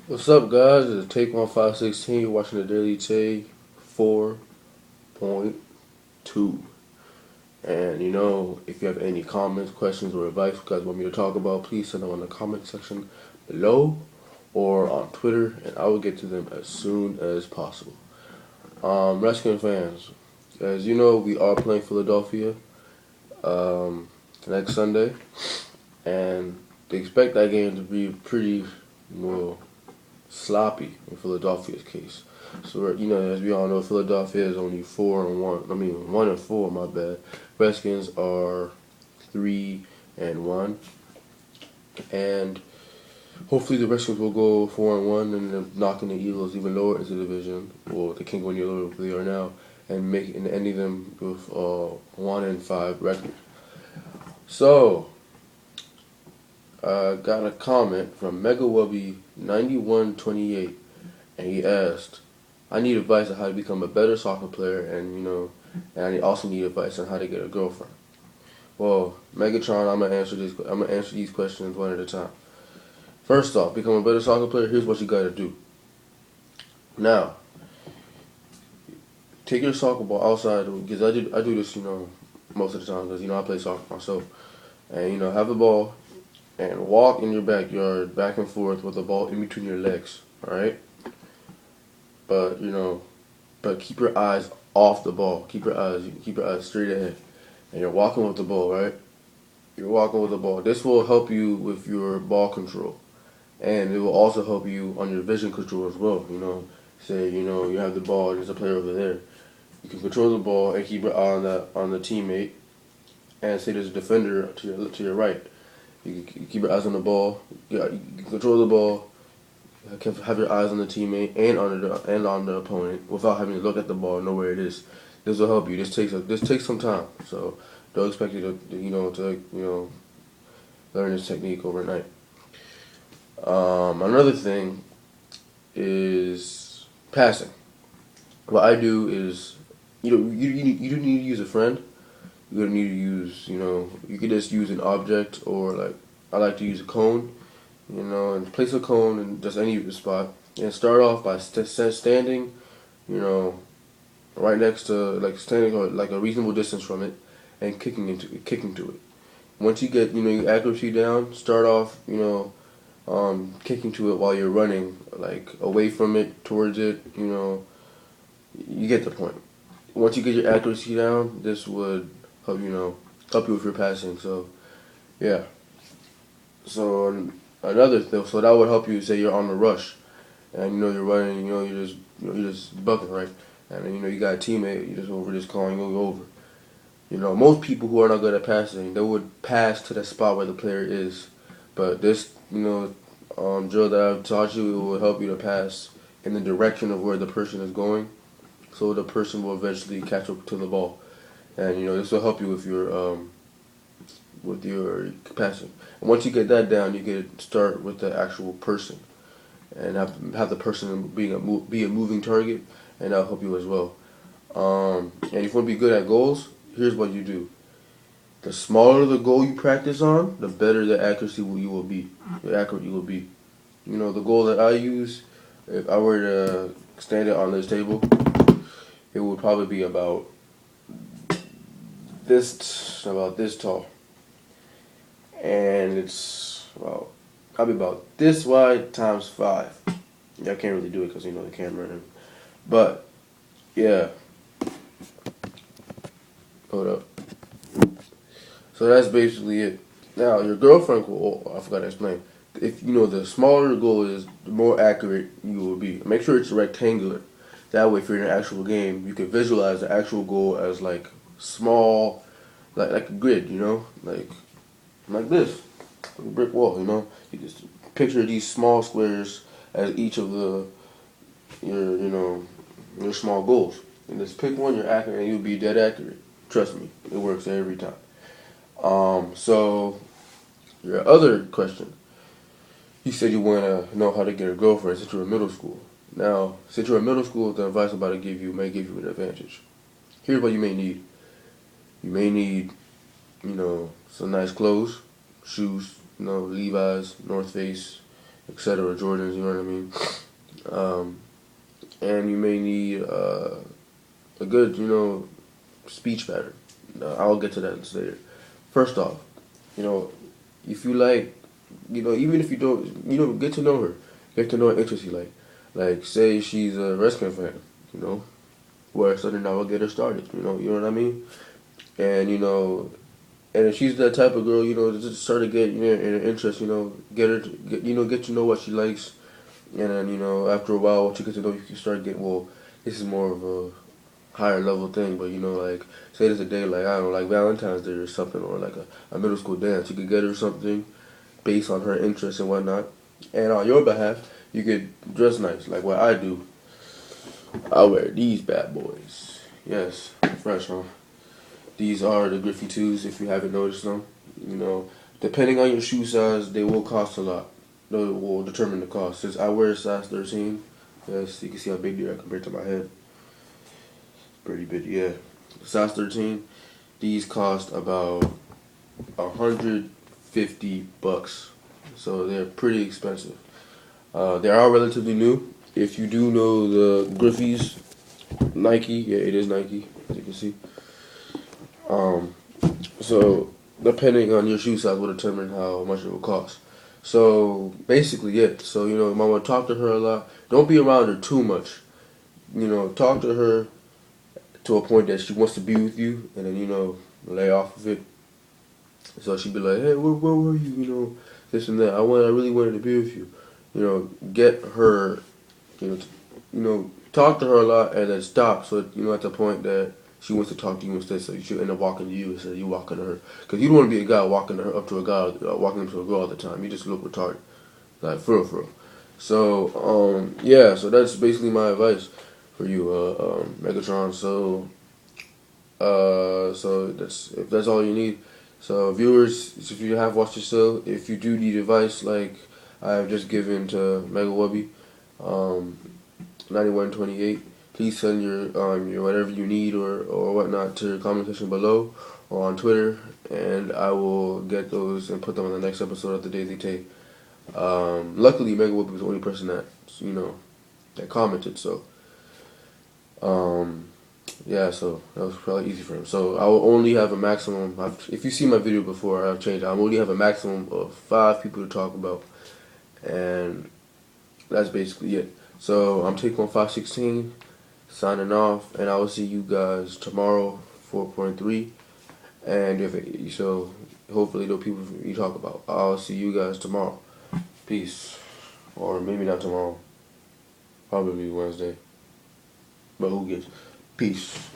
What's up, guys? It's Take 1516. You're watching the Daily Take 4.2. And if you have any comments, questions, or advice you guys want me to talk about, please send them in the comment section below or on Twitter, and I will get to them as soon as possible. Redskins fans, as you know, we are playing Philadelphia next Sunday, and they expect that game to be pretty, well, sloppy in Philadelphia's case. So as we all know, Philadelphia is only 4-1. 1-4. My bad. Redskins are 3-1, and hopefully the Redskins will go 4-1 and then knocking the Eagles even lower into the division. Well, they can't go any lower than they are now, and ending them with 1-5 record. So I got a comment from MegaWubby9128, and he asked, "I need advice on how to become a better soccer player, and and I also need advice on how to get a girlfriend." Well, Megatron, I'm gonna answer these questions one at a time. First off, become a better soccer player. Here's what you gotta do. Now, take your soccer ball outside, because I do this most of the time, because I play soccer myself, and have the ball and walk in your backyard back and forth with the ball in between your legs. All right. But but keep your eyes off the ball. Keep your eyes straight ahead, and you're walking with the ball, right? You're walking with the ball. This will help you with your ball control, and it will also help you on your vision control as well. Say you have the ball and there's a player over there. You can control the ball and keep your eye on the teammate, and say there's a defender to your right. You can keep your eyes on the ball. You can control the ball. Have your eyes on the teammate and on the opponent without having to look at the ball and know where it is. This will help you. This takes some time, so don't expect you to learn this technique overnight. Another thing is passing. What I do is you do need to use a friend. You're gonna need to use you could just use an object, or like I like to use a cone. And place a cone in just any spot, and start off by standing, right next to, like, standing or like a reasonable distance from it, and kicking to it. Once you get your accuracy down, start off kicking to it while you're running, like away from it, towards it. You get the point. Once you get your accuracy down, this would help help you with your passing. So yeah. So another thing, so that would help you. Say you're on the rush, and you're running, you're just bucking, right? And then, you got a teammate, you just calling you over. Most people who are not good at passing, they would pass to the spot where the player is. But this, drill that I've taught you, it will help you to pass in the direction of where the person is going, so the person will eventually catch up to the ball. And this will help you with your passing. And once you get that down, you can start with the actual person, and have the person be a moving target, and that'll help you as well. And if you want to be good at goals, here's what you do. The smaller the goal you practice on, the better the accuracy you will be. The accurate you will be. The goal that I use, if I were to stand it on this table, it would probably be about this tall, and it's probably about this wide times 5. I can't really do it because the camera, but yeah. Hold up. So that's basically it. Now your girlfriend goal, I forgot to explain. If the smaller the goal is, the more accurate you will be. Make sure it's rectangular. That way, if you're in an actual game, you can visualize the actual goal as like small, like a grid. Like this, like a brick wall. You just picture these small squares as each of your small goals, and just pick one you're accurate, and you'll be dead accurate. Trust me, it works every time. So your other question, you said you want to know how to get a girlfriend since you're in middle school. Now, since you're in middle school, the advice I'm about to give you may give you an advantage. Here's what you may need. You may need, some nice clothes, shoes, Levi's, North Face, etc. Jordans, you know what I mean. And you may need a good, speech pattern. I'll get to that later. First off, if you like, even if you don't, get to know her. Get to know what interests you like. Like, say she's a wrestling fan, where something that will get her started, you know what I mean? And, and if she's that type of girl, just start to get, an interest, get her, get to know what she likes. And then, after a while, once you get to know, you can start getting, well, this is more of a higher level thing, but like, say there's a day like, I don't know, like Valentine's Day or something, or like a middle school dance. You could get her something based on her interests and whatnot. And on your behalf, you could dress nice, like what I do. I wear these bad boys. Yes, fresh, huh? These are the Griffey 2s, if you haven't noticed them. Depending on your shoe size, they will cost a lot. They will determine the cost. Since I wear a size 13, yes, you can see how big they are compared to my head. Pretty big, yeah. Size 13, these cost about $150. So they're pretty expensive. They are relatively new. If you do know the Griffey's, Nike, yeah, it is Nike, as you can see. So depending on your shoe size will determine how much it will cost. So basically, yeah. So you might want to talk to her a lot. Don't be around her too much. Talk to her to a point that she wants to be with you, and then lay off of it. So she'd be like, "Hey, where were you? This and that. I really wanted to be with you. Get her. Talk to her a lot, and then stop. So at the point that she wants to talk to you instead, so you should end up walking to you instead of you walking to her. Because you don't want to be a guy walking up to a walking up to a girl all the time. You just look retarded, like for real. So yeah. So that's basically my advice for you, Megatron. So that's all you need. So viewers, if you have watched the show, if you do need advice like I have just given to Mega Wubby, 9128, please send your whatever you need or whatnot to the comment section below or on Twitter, and I will get those and put them on the next episode of the Daily Take. Luckily, Mega Wubby was the only person that that commented. So yeah, so that was probably easy for him. So I will only have a maximum. If you see my video before, I've changed. I only have a maximum of 5 people to talk about, and that's basically it. So I'm taking on 516, signing off, and I will see you guys tomorrow, 4.3. And so hopefully the people you talk about. I'll see you guys tomorrow. Peace, or maybe not tomorrow. Probably Wednesday, but who gives? Peace.